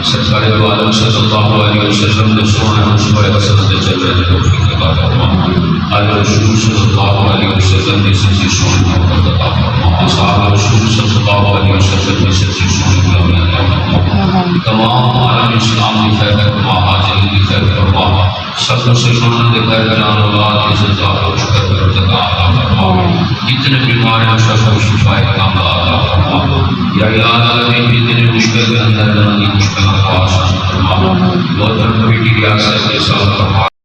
सरकारे दो आलम सल्लल्लाहु अलैहि वसल्लम ने सोना मुझको हसनत चलने की तौफीक अता फरमा। आज रसूल सल्लल्लाहु अलैहि वसल्लम ने सच्ची सोने मोहब्बत अता फरमा। असहाब रसूल सल्लल्लाहु अलैहि वसल्लम ने सच्ची सोने गुलामी अता फरमा। तमाम आलम इस्लाम की खैर फरमा, हाजिरीन की खैर फरमा, सब मुसलमानों के खैर कलाम औलाद इज्जत और शुक्र अता फरमा। जितने बीमार हैं सबको शिफाए कामिला अता फरमा। या अल्लाह जितने मुश्किल के अंदर मुश्किल को आसान फरमा। बहुत बड़ी रियासत के साथ